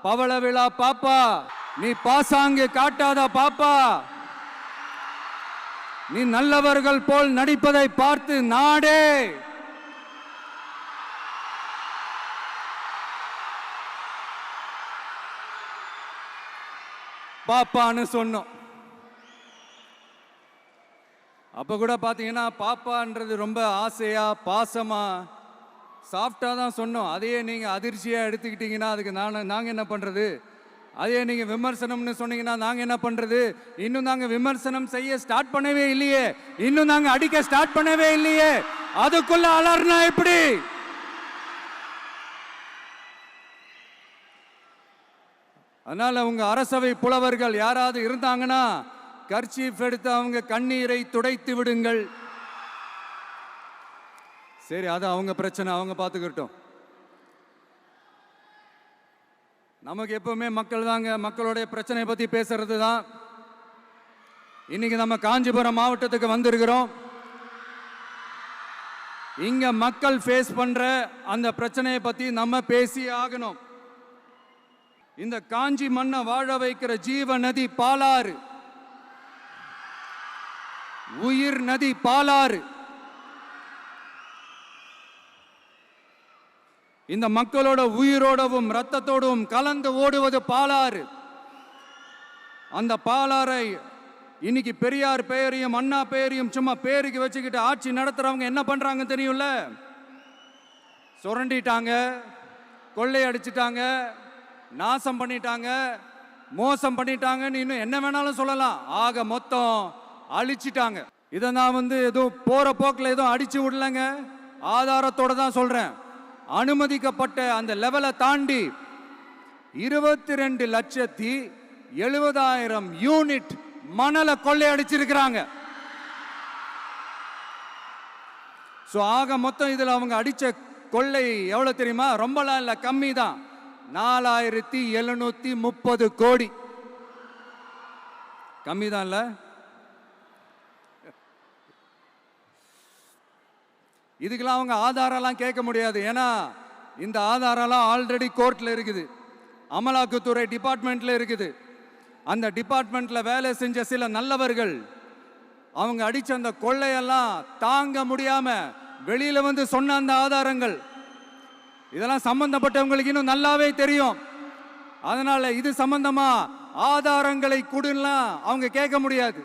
பவள விழா பாப்பா, நீ பாசாங்கு காட்டாத பாப்பா, நீ நல்லவர்கள் போல் நடிப்பதை பார்த்து நாடே பாப்பான்னு சொன்னோம். அப்ப கூட பாத்தீங்கன்னா பாப்பான்றது ரொம்ப ஆசையா பாசமா சாஃப்டா தான் சொன்னோம். அதையே நீங்க அதிர்ச்சியா எடுத்துக்கிட்டீங்கன்னா அதுக்கு நாங்க என்ன பண்றது? அதே நீங்க விமர்சனம்னு சொன்னீங்கன்னா நாங்க என்ன பண்றது? இன்னும் நாங்க விமர்சனம் செய்ய ஸ்டார்ட் பண்ணவே இல்லையே, இன்னும் நாங்க அடிக்க ஸ்டார்ட் பண்ணவே இல்லையே, அதுக்குள்ள அலர்னா எப்படி? அதனால உங்க அரசவை புலவர்கள் யாராவது இருந்தாங்கன்னா கர்ச்சீஃப் எடுத்து அவங்க கண்ணீரை துடைத்து விடுங்கள். சரி, அது அவங்க பிரச்சனை, அவங்க பார்த்துக்கிட்டோம். நமக்கு எப்பவுமே மக்கள் தாங்க, மக்களுடைய பிரச்சனையை பத்தி பேசுறது தான். இன்னைக்கு நம்ம காஞ்சிபுரம் மாவட்டத்துக்கு வந்திருக்கிறோம். இங்க மக்கள் ஃபேஸ் பண்ற அந்த பிரச்சனையை பத்தி நம்ம பேசி ஆகணும். இந்த காஞ்சி மண்ணை வாழ வைக்கிற ஜீவ நதி பாலாறு, உயிர் நதி பாலாறு. இந்த மக்களோட உயிரோடவும் ரத்தத்தோடும் கலந்து ஓடுவது பாலாறு. அந்த பாலாறை இன்னைக்கு பெரியார் பெயரையும் அண்ணா பெயரையும் சும்மா பேருக்கு வச்சுக்கிட்டு ஆட்சி நடத்துறவங்க என்ன பண்றாங்க தெரியும்ல? சுரண்டிட்டாங்க, கொள்ளையடிச்சிட்டாங்க, நாசம் பண்ணிட்டாங்க, மோசம் பண்ணிட்டாங்கன்னு இன்னும் என்ன வேணாலும் சொல்லலாம். ஆக மொத்தம் அழிச்சிட்டாங்க. இதை நான் ஏதோ போற போக்கில் ஏதோ அடிச்சு விடலங்க, ஆதாரத்தோட தான் சொல்றேன். அனுமதிக்கப்பட்ட அந்த லெவலை தாண்டி 22,70,000 யூனிட் மணலை கொள்ளையடிச்சிருக்கிறாங்க. ஆக மொத்தம் இதுல அவங்க அடிச்ச கொள்ளை எவ்வளவு தெரியுமா? ரொம்பலாம் இல்ல, கம்மி தான். 4,730 கோடி. கம்மி தான் இல்ல? இதுக்கெல்லாம் அவங்க ஆதாரம்லாம் கேட்க முடியாது. ஏன்னா இந்த ஆதாரம்லாம் ஆல்ரெடி கோர்ட்ல இருக்குது, அமலாக்கத்துறை டிபார்ட்மெண்ட்ல இருக்குது. அந்த டிபார்ட்மெண்ட்ல வேலை செஞ்ச சில நல்லவர்கள் அவங்க அடிச்ச அந்த கொள்ளையெல்லாம் தாங்க முடியாம வெளியில சொன்ன அந்த ஆதாரங்கள் இதெல்லாம் சம்பந்தப்பட்டவங்களுக்கு இன்னும் நல்லாவே தெரியும். அதனால இது சம்பந்தமா ஆதாரங்களை கொடுன்னா அவங்க கேட்க முடியாது.